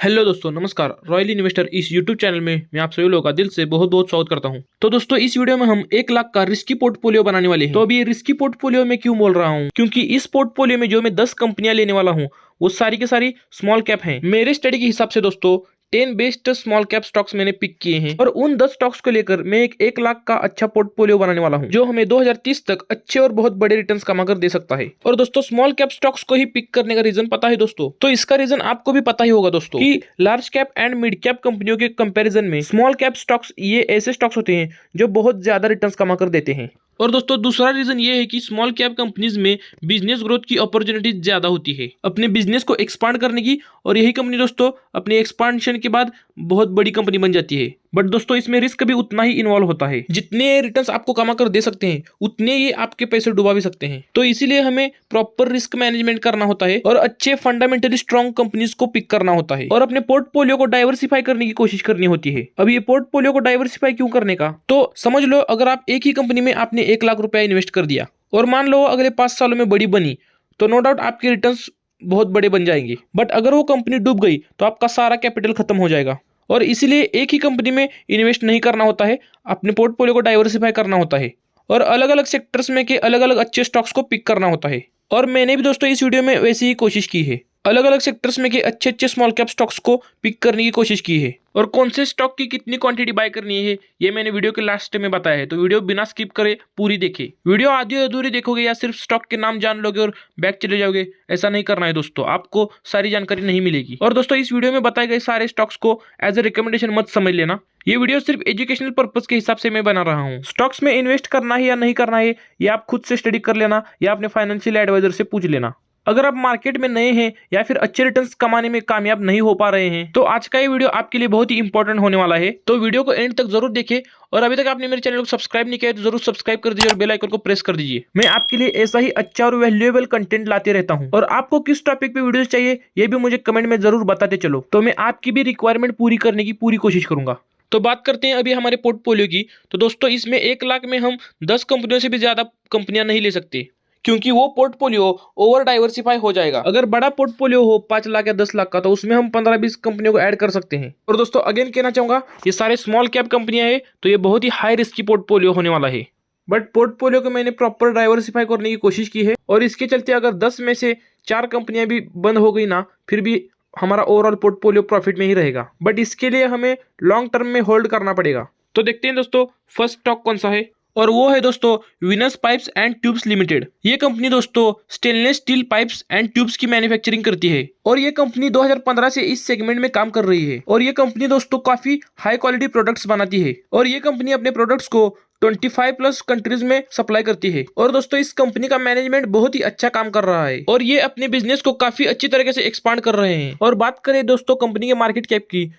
Hello दोस्तों, नमस्कार। Royal investor इस यूट्यूब चैनल में मैं आप सभी लोगों का दिल से बहुत बहुत स्वागत करता हूं। तो दोस्तों, इस वीडियो में हम 1 लाख का रिस्की पोर्टफोलियो बनाने वाले हैं। तो अभी ये रिस्की पोर्टफोलियो में क्यों बोल रहा हूं, क्योंकि इस पोर्टफोलियो में जो मैं 10 कंपनियां लेने वाला हूं वो सारी की सारी स्मॉल कैप हैं। मेरे स्टडी के हिसाब से दोस्तों 10 बेस्ट स्मॉल कैप स्टॉक्स मैंने पिक किए हैं और उन 10 स्टॉक्स को लेकर मैं एक 1 लाख का अच्छा पोर्टफोलियो बनाने वाला हूं, जो हमें 2030 तक अच्छे और बहुत बड़े रिटर्न्स कमा कर दे सकता है। और दोस्तों, स्मॉल कैप स्टॉक्स को ही पिक करने का रीजन पता है दोस्तों, तो इसका रीजन आपको भी पता ही होगा दोस्तों कि large cap and mid cap कंपनियों के कंपैरिजन में स्मॉल कैप स्टॉक्स ये ऐसे स्टॉक्स होते हैं जो बहुत ज्यादा रिटर्न्स कमा कर देते हैं। और दोस्तों, दूसरा रीजन ये है कि स्मॉल कैप कंपनीज में बिजनेस ग्रोथ की अपॉर्चुनिटी ज्यादा होती है अपने बिजनेस को एक्सपांड करने की, और यही कंपनी दोस्तों अपने एक्सपांशन के बाद बहुत बड़ी कंपनी बन जाती है। बट दोस्तों, इसमें रिस्क भी उतना ही इन्वॉल्व होता है। जितने रिटर्न्स आपको कमा कर दे सकते हैं उतने ये आपके पैसे डुबा भी सकते हैं। तो इसीलिए हमें प्रॉपर रिस्क मैनेजमेंट करना होता है और अच्छे फंडामेंटली स्ट्रॉन्ग कंपनीज को पिक करना होता है और अपने पोर्टफोलियो को डाइवर्सिफाई करने की कोशिश करनी होती है। अब ये पोर्टफोलियो को डाइवर्सिफाई क्यों करने का, तो समझ लो, अगर आप एक ही कंपनी में आपने 1 लाख रुपया इन्वेस्ट कर दिया और मान लो अगले 5 सालों में बड़ी बनी, तो नो डाउट आपके रिटर्न्स बहुत बड़े बन जाएंगे। बट अगर वो कंपनी डूब गई तो आपका सारा कैपिटल खत्म हो जाएगा। और इसीलिए एक ही कंपनी में इन्वेस्ट नहीं करना होता है, अपने पोर्टफोलियो को डाइवर्सिफाई करना होता है और अलग अलग सेक्टर्स में के अलग अलग अच्छे स्टॉक्स को पिक करना होता है। और मैंने भी दोस्तों इस वीडियो में वैसी ही कोशिश की है, अलग अलग सेक्टर्स में के अच्छे अच्छे स्मॉल कैप स्टॉक्स को पिक करने की कोशिश की है। और कौन से स्टॉक की कितनी क्वांटिटी बाय करनी है ये मैंने वीडियो के लास्ट में बताया है, तो वीडियो बिना स्किप करे पूरी देखिए। वीडियो आधी अधूरी देखोगे या सिर्फ स्टॉक के नाम जान लोगे और बैक चले जाओगे, ऐसा नहीं करना है दोस्तों, आपको सारी जानकारी नहीं मिलेगी। और दोस्तों, इस वीडियो में बताए गए सारे स्टॉक्स को एज ए रिकमेंडेशन मत समझ लेना, ये वीडियो सिर्फ एजुकेशनल पर्पस के हिसाब से मैं बना रहा हूँ। स्टॉक्स में इन्वेस्ट करना है या नहीं करना है ये आप खुद से स्टडी कर लेना या अपने फाइनेंशियल एडवाइजर से पूछ लेना। अगर आप मार्केट में नए हैं या फिर अच्छे रिटर्न्स कमाने में कामयाब नहीं हो पा रहे हैं तो आज का ये वीडियो आपके लिए बहुत ही इंपॉर्टेंट होने वाला है। तो वीडियो को एंड तक जरूर देखें और अभी तक आपने मेरे चैनल को सब्सक्राइब नहीं किया है तो जरूर सब्सक्राइब कर दीजिए और बेल आइकन को प्रेस कर दीजिए। मैं आपके लिए ऐसा ही अच्छा और वैल्यूएबल कंटेंट लाते रहता हूं। और आपको किस टॉपिक पे वीडियोस चाहिए ये भी मुझे कमेंट में जरूर बताते चलो, तो मैं आपकी भी रिक्वायरमेंट पूरी करने की पूरी कोशिश करूंगा। तो बात करते हैं अभी हमारे पोर्टफोलियो की। तो दोस्तों, इसमें 1 लाख में हम 10 कंपनियों से भी ज्यादा कंपनियां नहीं ले सकते, क्योंकि वो पोर्टफोलियो ओवर डाइवर्सिफाई हो जाएगा। अगर बड़ा पोर्टफोलियो हो 5 लाख या 10 लाख का, तो उसमें हम 15-20 कंपनियों को ऐड कर सकते हैं। और दोस्तों, अगेन कहना चाहूंगा, ये सारे स्मॉल कैप कंपनियां हैं, तो ये बहुत ही हाई रिस्क की पोर्टफोलियो होने वाला है। बट पोर्टफोलियो को मैंने प्रॉपर डाइवर्सिफाई करने की कोशिश की है और इसके चलते अगर 10 में से 4 कंपनियां भी बंद हो गई ना, फिर भी हमारा ओवरऑल पोर्टफोलियो प्रॉफिट में ही रहेगा। बट इसके लिए हमें लॉन्ग टर्म में होल्ड करना पड़ेगा। तो देखते हैं दोस्तों, फर्स्ट स्टॉक कौन सा है, और वो है दोस्तों Venus pipes and tubes limited. ये कंपनी दोस्तों stainless steel pipes and tubes की मैन्युफैक्चरिंग करती है और ये कंपनी 2015 से इस सेगमेंट में काम कर रही है। और ये कंपनी दोस्तों काफी हाई क्वालिटी प्रोडक्ट्स बनाती है और ये कंपनी अपने प्रोडक्ट्स को 25+ कंट्रीज में सप्लाई करती है। और दोस्तों, इस कंपनी का मैनेजमेंट बहुत ही अच्छा काम कर रहा है और ये अपने बिजनेस को काफी अच्छी तरीके से एक्सपांड कर रहे हैं। और बात करें दोस्तों कंपनी के मार्केट कैप की,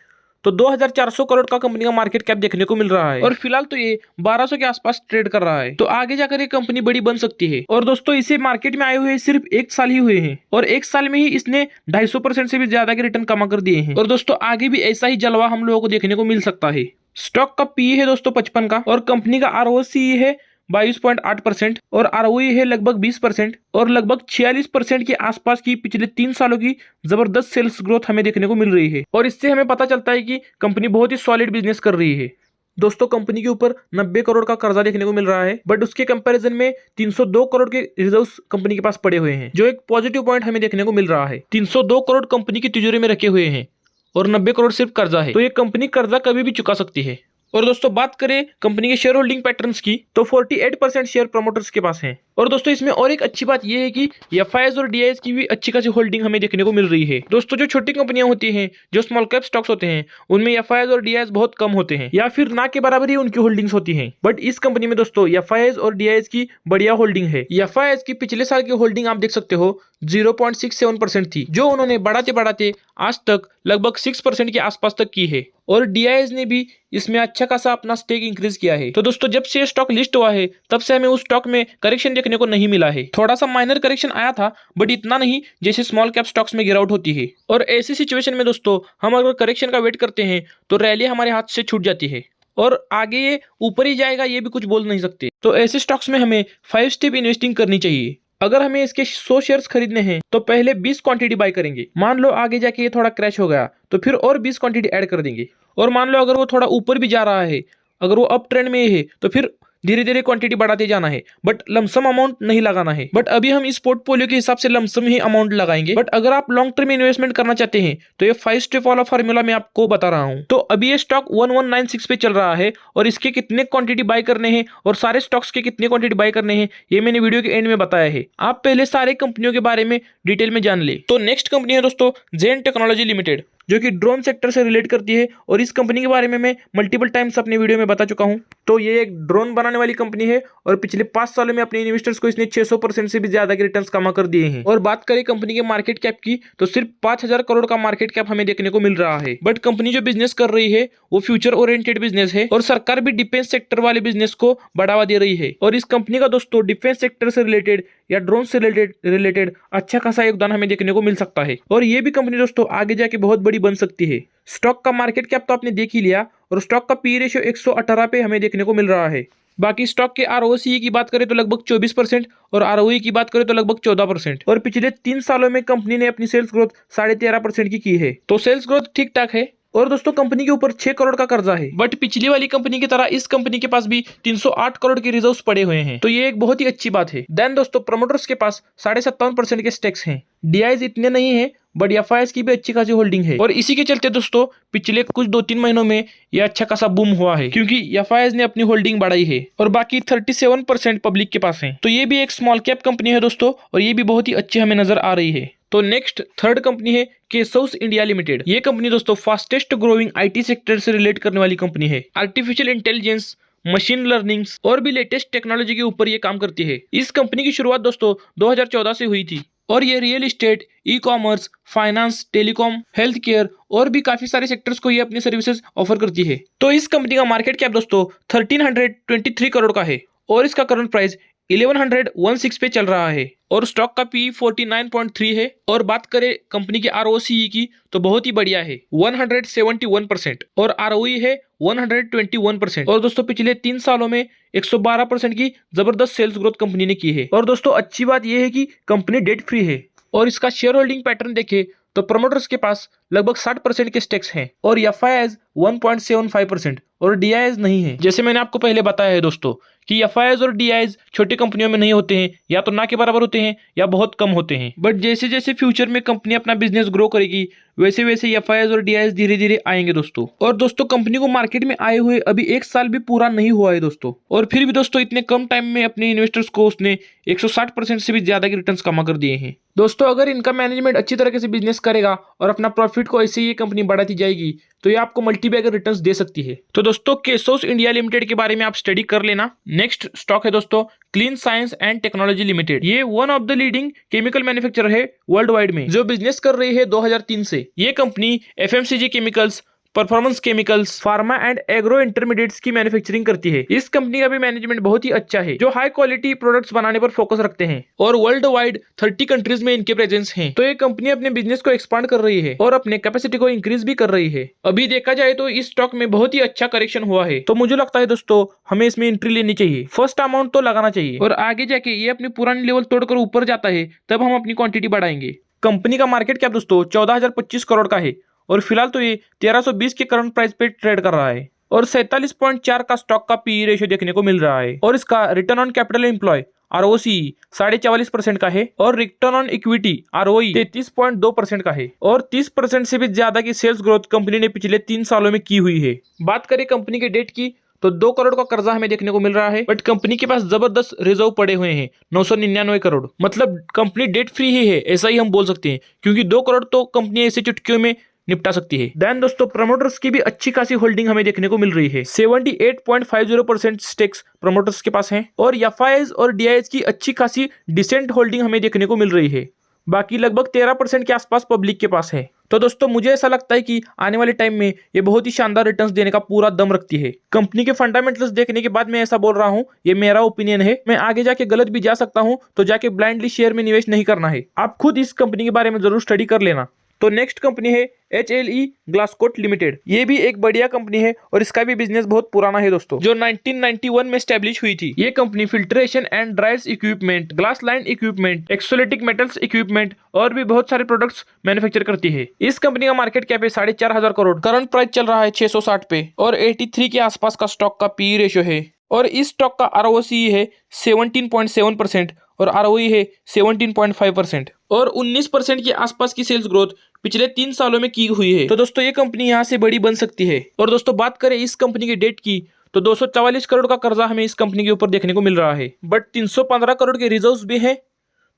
तो 2400 करोड़ का कंपनी का मार्केट कैप देखने को मिल रहा है और फिलहाल तो ये 1200 के आसपास ट्रेड कर रहा है। तो आगे जाकर ये कंपनी बड़ी बन सकती है। और दोस्तों, इसे मार्केट में आए हुए सिर्फ 1 साल ही हुए हैं और 1 साल में ही इसने 250% से भी ज्यादा के रिटर्न कमा कर दिए हैं। और दोस्तों, आगे भी ऐसा ही जलवा हम लोगों को देखने को मिल सकता है। स्टॉक का पीई है दोस्तों 55 का और कंपनी का आरओसी है 22.8% और आरओई है लगभग 20% और लगभग 46% के आसपास की पिछले 3 सालों की जबरदस्त सेल्स ग्रोथ हमें देखने को मिल रही है। और इससे हमें पता चलता है कि कंपनी बहुत ही सॉलिड बिजनेस कर रही है। दोस्तों, कंपनी के ऊपर 90 करोड़ का कर्जा देखने को मिल रहा है, बट उसके कंपैरिजन में 302 करोड़ के रिजर्व्स कंपनी के पास पड़े हुए हैं, जो एक पॉजिटिव पॉइंट हमें देखने को मिल रहा है। 302 करोड़ कंपनी की तिजोरी में रखे हुए हैं और 90 करोड़ सिर्फ कर्जा है, तो ये कंपनी कर्जा कभी भी चुका सकती है। और दोस्तों, बात करें कंपनी के शेयर होल्डिंग पैटर्न्स की, तो 48% शेयर प्रमोटर्स के पास हैं। और दोस्तों, इसमें और एक अच्छी बात यह है कि एफआईआईज और डीआईएस की भी अच्छी खासी होल्डिंग हमें देखने को मिल रही है। दोस्तों, जो छोटी कंपनियां होती हैं, जो स्मॉल कैप स्टॉक्स होते हैं, उनमें एफआईआईज और डीआईएस बहुत कम होते हैं या फिर ना के बराबर ही उनकी होल्डिंग्स होती हैं। बट इस कंपनी में दोस्तों एफआईआईज और डीआईएस की बढ़िया होल्डिंग है। एफआईआईज की पिछले साल की होल्डिंग आप देख सकते हो 0.67% थी, जो उन्होंने बढ़ाते बढ़ाते आज तक लगभग 6% के आसपास तक की है। और डीआईएस ने भी इसमें अच्छा खासा अपना स्टेक इंक्रीज किया है। तो दोस्तों, जब से स्टॉक लिस्ट हुआ है तब से हमें उस स्टॉक में करेक्शन देखने को नहीं मिला है। थोड़ा सा माइनर करेक्शन आया था, बट इतना नहीं जैसे स्मॉल कैप स्टॉक्स में गिरावट होती है। और ऐसी सिचुएशन में दोस्तों, हम अगर करेक्शन का वेट करते हैं तो रैली हमारे हाथ से छूट जाती है और आगे ये ऊपर ही जाएगा ये भी कुछ बोल नहीं सकते। तो ऐसे स्टॉक्स में हमें 5 स्टेप इन्वेस्टिंग करनी चाहिए। अगर हमें इसके 100 शेयर्स खरीदने हैं तो पहले 20 क्वांटिटी बाय करेंगे। मान लो आगे जाके ये थोड़ा क्रैश हो गया तो फिर और 20 क्वांटिटी ऐड कर देंगे। और मान लो अगर वो थोड़ा ऊपर भी जा रहा है, अगर वो अप ट्रेंड में है तो फिर धीरे धीरे क्वांटिटी बढ़ाते जाना है, बट लमसम अमाउंट नहीं लगाना है। बट अभी हम इस पोर्टफोलियो के हिसाब से लमसम ही अमाउंट लगाएंगे। बट अगर आप लॉन्ग टर्म इन्वेस्टमेंट करना चाहते हैं तो ये 5 स्टेप वाला फार्मूला मैं आपको बता रहा हूं। तो अभी ये स्टॉक 1196 पे चल रहा है और इसके कितने क्वांटिटी बाय करने हैं और सारे स्टॉक्स के कितने क्वांटिटी बाय करने हैं ये मैंने वीडियो के एंड में बताया है। आप पहले सारे कंपनियों के बारे में डिटेल में जान ले। तो नेक्स्ट कंपनी है दोस्तों जेन टेक्नोलॉजी लिमिटेड, जो कि ड्रोन सेक्टर से रिलेट करती है और इस कंपनी के बारे में मैं मल्टीपल टाइम्स अपने वीडियो में बता चुका हूं। तो ये एक ड्रोन बनाने वाली कंपनी है और पिछले 5 सालों में अपने इन्वेस्टर्स को इसने 600% से भी ज्यादा के रिटर्न्स कमा कर दिए हैं। और बात करें कंपनी के मार्केट कैप की तो सिर्फ 5000 करोड़ का मार्केट कैप हमें देखने को मिल रहा है। बट कंपनी जो बिजनेस कर रही है वो फ्यूचर ओरिएंटेड बिजनेस है और सरकार भी डिफेंस सेक्टर वाले बिजनेस को बढ़ावा दे रही है। और इस कंपनी का दोस्तों डिफेंस सेक्टर से रिलेटेड या ड्रोन से रिलेटेड अच्छा खासा योगदान हमें देखने को मिल सकता है। और ये भी कंपनी दोस्तों आगे जाके बहुत बड़ी बन सकती है। स्टॉक का मार्केट कैप तो आपने देख ही लिया और स्टॉक का पी रेशियो 118 पे हमें देखने को मिल रहा है। बाकी स्टॉक के आरओसी की बात करें तो लगभग 24% और आरओई की बात करें तो लगभग 14%। और पिछले 3 सालों में कंपनी ने अपनी सेल्स ग्रोथ 13.5% की है। तो सेल्स ग्रोथ ठीक ठाक है। और दोस्तों कंपनी के ऊपर 6 करोड़ का कर्जा है। बट पिछली वाली कंपनी की तरह इस कंपनी के पास भी 308 करोड़ के रिजर्व्स पड़े हुए हैं। तो ये एक बहुत ही अच्छी बात है। देन दोस्तों प्रमोटर्स के पास 57.5% के स्टेक्स हैं। डीआईज इतने नहीं है बट एफआईएस की भी अच्छी खासी होल्डिंग है। और इसी के चलते दोस्तों पिछले कुछ 2-3 महीनों में ये अच्छा खासा बूम हुआ है क्योंकि एफआईएस ने अपनी होल्डिंग बढ़ाई है और बाकी 37% पब्लिक के पास है। तो ये भी एक स्मॉल कैप कंपनी है दोस्तों और ये भी बहुत ही अच्छी हमें नजर आ रही है। तो नेक्स्ट थर्ड कंपनी है केसौस इंडिया लिमिटेड। ये कंपनी दोस्तों फास्टेस्ट ग्रोइंग आईटी सेक्टर से रिलेट करने वाली कंपनी है। आर्टिफिशियल इंटेलिजेंस, मशीन लर्निंग और भी लेटेस्ट टेक्नोलॉजी के ऊपर ये काम करती है। इस कंपनी की शुरुआत दोस्तों 2014 से हुई थी और ये real estate, e commerce, finance, telecom, health care और भी काफी सारे सेक्टर्स को ये अपनी सर्विसेज ऑफर करती है। तो इस कंपनी का मार्केट कैप दोस्तों 1323 करोड़ का है और इसका करंट प्राइस 1116 पे चल रहा है और स्टॉक का पी 49.3 है। और बात करें कंपनी के आरओसीई की तो बहुत ही बढ़िया है 171% और आरओई है 121%। और दोस्तों पिछले 3 सालों में 112% की जबरदस्त सेल्स ग्रोथ कंपनी ने की है। और दोस्तों अच्छी बात यह है कि कंपनी डेट फ्री है। और इसका शेयर होल्डिंग पैटर्न देखें तो प्रमोटर्स के पास लगभग 60% के स्टेक्स हैं और एफआईएस 1.75% और डीआईएस नहीं है। जैसे मैंने आपको पहले बताया है दोस्तों कि एफआईएस और डीआईएस छोटी कंपनियों में नहीं होते हैं, या तो ना के बराबर होते हैं या बहुत कम होते हैं। बट जैसे जैसे फ्यूचर में कंपनी अपना बिजनेस ग्रो करेगी वैसे वैसे एफआईएस और डीआईएस धीरे धीरे आएंगे दोस्तों। और दोस्तों कंपनी को मार्केट में आए हुए अभी 1 साल भी पूरा नहीं हुआ है दोस्तों और फिर भी दोस्तों इतने कम टाइम में अपने इन्वेस्टर्स को उसने 160% से भी ज्यादा के रिटर्न्स कमा कर दिए हैं। दोस्तों अगर इनका मैनेजमेंट अच्छी तरीके से बिजनेस करेगा और अपना प्रॉफिट को ऐसे ही ये कंपनी बढ़ाती जाएगी तो ये आपको मल्टीबैगर रिटर्न्स दे सकती है। तो दोस्तों केसौस इंडिया लिमिटेड के बारे में आप स्टडी कर लेना। नेक्स्ट स्टॉक है दोस्तों clean science and technology limited. ये one of the leading chemical manufacturer है वर्ल्ड वाइड में, जो बिजनेस कर रही है 2003 से। ये company FMCG chemicals, performance chemicals, pharma and agro intermediates की मैन्युफैक्चरिंग करती है। इस कंपनी का भी मैनेजमेंट बहुत ही अच्छा है, जो हाई क्वालिटी प्रोडक्ट्स बनाने पर फोकस रखते हैं और वर्ल्ड वाइड 30 कंट्रीज में इनके प्रेजेंस हैं। तो ये कंपनी अपने बिजनेस को एक्सपांड कर रही है और अपने कैपेसिटी को इंक्रीज भी कर रही है। अभी देखा जाए तो इस स्टॉक में बहुत ही अच्छा करेक्शन हुआ है, तो मुझे लगता है दोस्तों हमें इसमें एंट्री लेनी चाहिए। फर्स्ट अमाउंट तो लगाना चाहिए और आगे जाके ये अपनी पुरानी लेवल तोड़कर ऊपर जाता है तब हम अपनी क्वांटिटी बढ़ाएंगे। कंपनी का मार्केट कैप दोस्तों 14,025 करोड़ का है और फिलहाल तो ये 1320 के करंट प्राइस पे ट्रेड कर रहा है और 47.4 का स्टॉक का पी रेशियो देखने को मिल रहा है। और इसका return on capital employed ROC 44.5% का है और रिटर्न ऑन इक्विटी आरओई 33.2% का है और 30% से भी ज्यादा की सेल्स ग्रोथ कंपनी ने पिछले 3 सालों में की हुई है। बात करें कंपनी के डेट की तो 2 करोड़ का कर्जा हमें देखने को मिल रहा है, बट कंपनी के पास जबरदस्त रिजर्व पड़े हुए हैं 999 करोड़। मतलब कंपनी डेट फ्री ही है, ऐसा ही हम बोल सकते हैं, क्योंकि 2 करोड़ तो कंपनी ऐसे चुटकियों में निपटा सकती है। देन दोस्तों प्रमोटर्स की भी अच्छी खासी होल्डिंग हमें देखने को मिल रही है। 78.50% स्टेक्स प्रमोटर्स के पास हैं और एफआईएस और डीआईएस की अच्छी खासी डिसेंट होल्डिंग हमें देखने को मिल रही है। बाकी लगभग 13% के आसपास पब्लिक के पास है। तो दोस्तों मुझे ऐसा लगता है कि आने वाले टाइम में ये बहुत ही शानदार रिटर्न्स देने का पूरा दम रखती है। कंपनी के फंडामेंटल्स देखने के बाद मैं ऐसा बोल रहा हूँ, ये मेरा ओपिनियन है, मैं आगे जाके गलत भी जा सकता हूँ, तो जाके ब्लाइंडली शेयर में निवेश नहीं करना है। आप खुद इस कंपनी के बारे में जरूर स्टडी कर लेना। तो नेक्स्ट कंपनी है HLE ग्लासकोट लिमिटेड। ये भी एक बढ़िया कंपनी है और इसका भी बिजनेस बहुत पुराना है दोस्तों, जो 1991 में स्टैब्लिश हुई थी। ये company filtration and dryers equipment, glass line equipment, exotic metals equipment और भी बहुत सारे प्रोडक्ट्स मैन्युफैक्चर करती है। इस कंपनी का मार्केट कैप है 4,500 करोड़। करंट प्राइस चल रहा है 660 पे और 83 के आसपास का स्टॉक का PE रेशियो है और इस स्टॉक का ROCE है 17.7% और ROE है 17.5% और 19% के आसपास की सेल्स ग्रोथ पिछले 3 सालों में की हुई है। तो दोस्तों ये कंपनी यहाँ से बड़ी बन सकती है। और दोस्तों बात करें इस कंपनी के डेट की तो 244 करोड़ का कर्जा हमें इस कंपनी के ऊपर देखने को मिल रहा है, बट 315 करोड़ के रिजर्व्स भी हैं,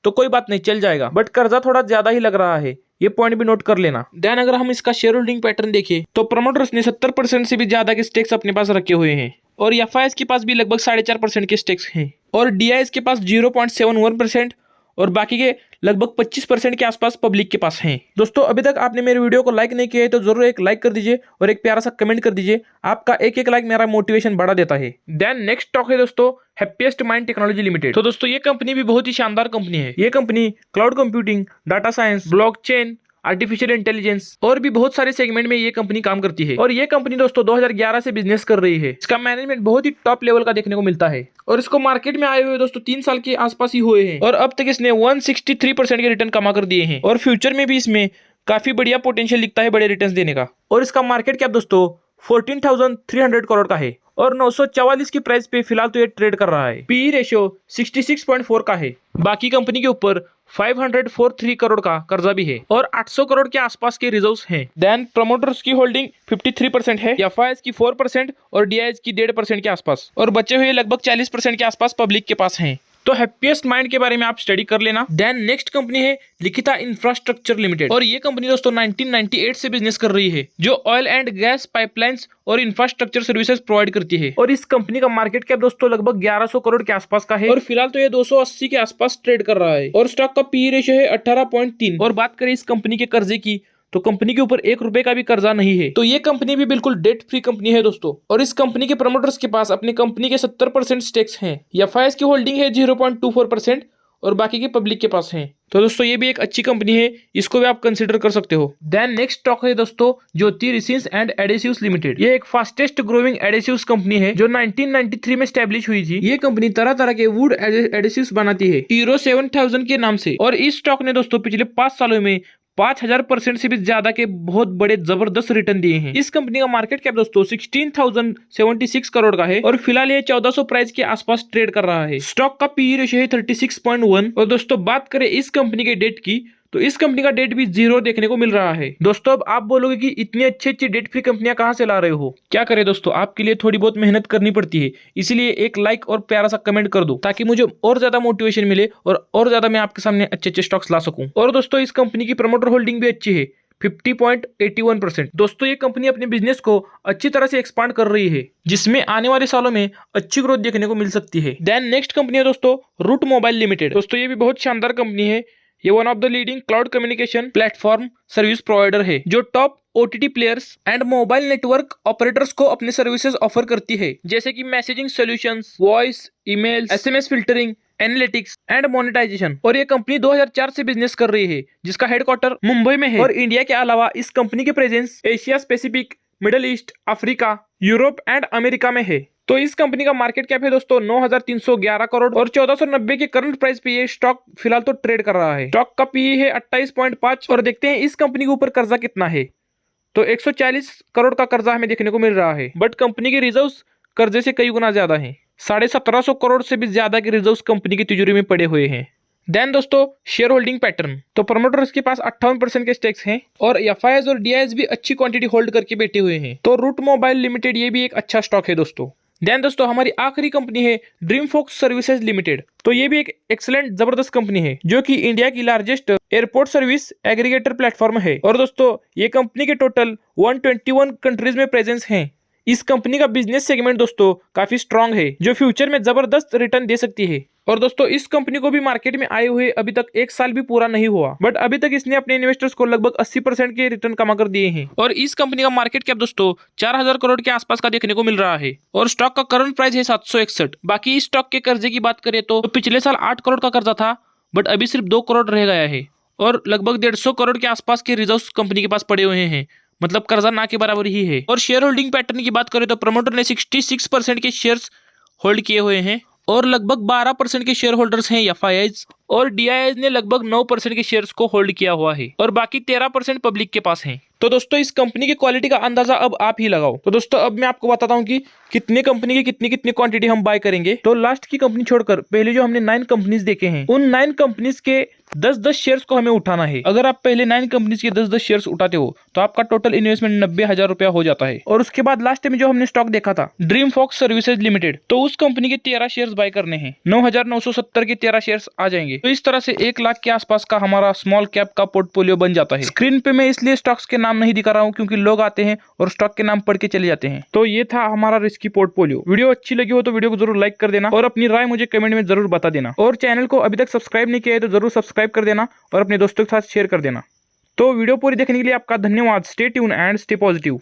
तो कोई बात नहीं, चल जाएगा। बट कर्जा थोड़ा ज्यादा ही लग रहा है, ये पॉइंट भी नोट कर लेना। देन अगर हम इसका शेयर होल्डिंग पैटर्न देखें तो प्रमोटर्स ने 70% से भी ज्यादा के स्टेक्स अपने पास रखे हुए हैं और FIS के पास भी लगभग 4.5% के स्टेक्स हैं और DIS के पास 0.71% और बाकी के लगभग 25% के आसपास पब्लिक के पास हैं। दोस्तों अभी तक आपने मेरे वीडियो को लाइक नहीं किया है तो जरूर एक लाइक कर दीजिए और एक प्यारा सा कमेंट कर दीजिए। आपका एक लाइक मेरा मोटिवेशन बढ़ा देता है। देन नेक्स्ट स्टॉक है दोस्तों हैप्पीएस्ट माइंड टेक्नोलॉजी लिमिटेड। तो दोस्तों ये कंपनी भी बहुत ही शानदार कंपनी है। ये company cloud computing, data science, blockchain, artificial intelligence और भी बहुत सारे सेगमेंट में ये कंपनी काम करती है और ये कंपनी दोस्तों 2011 से बिजनेस कर रही है। इसका मैनेजमेंट बहुत ही टॉप लेवल का देखने को मिलता है और इसको मार्केट में आए हुए दोस्तों 3 साल के आसपास ही हुए हैं और अब तक इसने 163% के रिटर्न कमा कर दिए हैं और फ्यूचर में भी इसमें काफी बढ़िया पोटेंशियल दिखता है बड़े रिटर्न देने का। और इसका मार्केट कैप दोस्तों 14,300 करोड़ का है और 944 की प्राइस पे फिलहाल तो ये ट्रेड कर रहा है। PE रेशियो 66.4 का है। बाकी कंपनी के ऊपर 543 करोड़ का कर्जा भी है और 800 करोड़ के आसपास के रिजर्व्स हैं। देन प्रमोटर्स की होल्डिंग 53% है, FIS की 4% और DIS की 1.5% के आसपास और बचे हुए लगभग 40% के आसपास पब्लिक के पास हैं। तो हैप्पीएस्ट माइंड के बारे में आप स्टडी कर लेना। देन नेक्स्ट कंपनी है लिखिता इंफ्रास्ट्रक्चर लिमिटेड और ये कंपनी दोस्तों 1998 से बिजनेस कर रही है, जो ऑयल एंड गैस पाइपलाइंस और इंफ्रास्ट्रक्चर सर्विसेज प्रोवाइड करती है और इस कंपनी का मार्केट कैप दोस्तों लगभग 1100 करोड़ के आसपास का है और फिलहाल तो ये 280 के आसपास ट्रेड कर रहा है और स्टॉक का PE रेशियो है 18.3। और बात करें इस कंपनी के कर्जे की तो कंपनी के ऊपर 1 रुपए का भी कर्जा नहीं है। तो ये कंपनी भी बिल्कुल डेट फ्री कंपनी है दोस्तों और इस कंपनी के प्रमोटर्स के पास अपनी कंपनी के 70% स्टेक्स हैं। FIS की होल्डिंग है 0.24% और बाकी के पब्लिक के पास हैं। तो दोस्तों ये भी एक अच्छी कंपनी है, इसको भी आप कंसिडर कर सकते हो। देन नेक्स्ट स्टॉक है दोस्तों ज्योति रेसिन्स एंड एडेसिव्स लिमिटेड। ये एक फास्टेस्ट ग्रोइंग एडेसिव्स कंपनी है जो 1993 में स्टैब्लिश हुई थी। ये कंपनी तरह तरह के वुड एडेसिव्स बनाती है हीरो 7000 के नाम से और इस स्टॉक ने दोस्तों पिछले 5 सालों में 5000% से भी ज्यादा के बहुत बड़े जबरदस्त रिटर्न दिए हैं। इस कंपनी का मार्केट कैप दोस्तों 16,076 करोड़ का है और फिलहाल ये 1400 प्राइस के आसपास ट्रेड कर रहा है। स्टॉक का PE रेशियो है 36.1 और दोस्तों बात करें इस कंपनी के डेट की तो इस कंपनी का डेट भी 0 देखने को मिल रहा है। दोस्तों अब आप बोलोगे कि इतनी अच्छी डेट फ्री कंपनियां कहां से ला रहे हो? क्या करें दोस्तों, आपके लिए थोड़ी बहुत मेहनत करनी पड़ती है, इसलिए एक लाइक और प्यारा सा कमेंट कर दो ताकि मुझे और ज्यादा मोटिवेशन मिले और ज्यादा मैं आपके सामने अच्छे स्टॉक्स ला सकूं। और दोस्तों इस कंपनी की प्रमोटर होल्डिंग भी अच्छी है 50.81%। दोस्तों ये कंपनी अपने बिजनेस को अच्छी तरह से एक्सपांड कर रही है जिसमें आने वाले सालों में अच्छी ग्रोथ देखने को मिल सकती है। देन नेक्स्ट कंपनी है दोस्तों रूट मोबाइल लिमिटेड। दोस्तों ये भी बहुत शानदार कंपनी है। ये one of the leading cloud communication platform service provider है जो top OTT players and mobile network operators को अपने सर्विसेज ऑफर करती है, जैसे कि messaging solutions, voice, email, SMS filtering, analytics and monetization. और ये कंपनी 2004 से बिजनेस कर रही है जिसका हेडक्वार्टर मुंबई में है और इंडिया के अलावा इस कंपनी के presence Asia Pacific, middle east, Africa, Europe and America में है। तो इस कंपनी का मार्केट कैप है दोस्तों 9,311 करोड़ और 1490 के करंट प्राइस पे ये स्टॉक फिलहाल तो ट्रेड कर रहा है। स्टॉक का PE है 28.5 और देखते हैं इस कंपनी के ऊपर कर्जा कितना है। तो 140 करोड़ का कर्जा हमें देखने को मिल रहा है, बट कंपनी के रिजर्व्स कर्जे से कई गुना ज्यादा हैं। 1750 करोड़ से भी ज्यादा के रिजर्व्स कंपनी की तिजोरी में पड़े हुए हैं। देन दोस्तों शेयर होल्डिंग पैटर्न, तो प्रमोटर्स के पास 58% के स्टेक्स हैं और FIS और DIS भी अच्छी क्वांटिटी होल्ड करके बैठे हुए हैं। तो रूट मोबाइल लिमिटेड ये भी एक अच्छा स्टॉक है दोस्तों। देन दोस्तों हमारी आखिरी कंपनी है ड्रीम फोक्स सर्विसेज लिमिटेड। तो ये भी एक एक्सीलेंट जबरदस्त कंपनी है जो कि इंडिया की largest airport service aggregator platform है और दोस्तों ये कंपनी के टोटल 121 कंट्रीज में प्रेजेंस हैं। इस कंपनी का बिजनेस सेगमेंट दोस्तों काफी स्ट्रांग है जो फ्यूचर में जबरदस्त रिटर्न दे सकती है। और दोस्तों इस कंपनी को भी मार्केट में आए हुए अभी तक 1 साल भी पूरा नहीं हुआ, बट अभी तक इसने अपने इन्वेस्टर्स को लगभग 80% के रिटर्न कमा कर दिए हैं। और इस कंपनी का मार्केट कैप दोस्तों 4000 करोड़ के आसपास का देखने को मिल रहा है और स्टॉक का करंट प्राइस है 761। बाकी इस स्टॉक के कर्जे की बात करें तो पिछले साल 8 करोड़ का कर्जा था, बट अभी सिर्फ 2 करोड़ रह गया है और लगभग 150 करोड़ के आसपास के रिजर्व्स कंपनी के पास पड़े हुए हैं, मतलब कर्जा ना के बराबर ही है। और शेयर होल्डिंग पैटर्न की बात करें तो प्रमोटर ने 66% के शेयर्स होल्ड किए हुए हैं और लगभग 12% के शेयर होल्डर्स हैं एफआईआईज, और डीआईआईज ने लगभग 9% के शेयर्स को होल्ड किया हुआ है और बाकी 13% पब्लिक के पास है। तो दोस्तों इस कंपनी की क्वालिटी का अंदाजा अब आप ही लगाओ। तो दोस्तों अब मैं आपको बताता हूँ कि कितने कंपनी की कितनी कितनी क्वांटिटी हम बाय करेंगे। तो लास्ट की कंपनी छोड़कर पहले जो हमने 9 कंपनीज देखे हैं, उन 9 कंपनीज के 10-10 शेयर्स को हमें उठाना है। अगर आप पहले 9 कंपनीज के 10-10 शेयर्स उठाते हो तो आपका टोटल इन्वेस्टमेंट 90,000 रुपया हो जाता है। और उसके बाद लास्ट में जो हमने स्टॉक देखा था ड्रीम फॉक्स सर्विसेज लिमिटेड, तो उस कंपनी के 13 शेयर्स बाय करने हैं, 9,970 के 13 शेयर्स आ जाएंगे। तो इस तरह से 1 लाख के आसपास का हमारा स्मॉल कैप का पोर्टफोलियो बन जाता है। स्क्रीन पे मैं इसलिए स्टॉक्स के नाम नहीं दिखा रहा हूँ क्योंकि लोग आते हैं और स्टॉक के नाम पढ़ के चले जाते हैं। तो ये था हमारा रिस्की पोर्टफोलियो। वीडियो अच्छी लगी हो तो वीडियो को जरूर लाइक कर देना और अपनी राय मुझे कमेंट में जरूर बता देना। और चैनल को अभी तक सब्सक्राइब नहीं किया है तो जरूर सब्सक्राइब कर देना और अपने दोस्तों के साथ शेयर कर देना। तो वीडियो पूरी देखने के लिए आपका धन्यवाद। Stay tune and stay positive.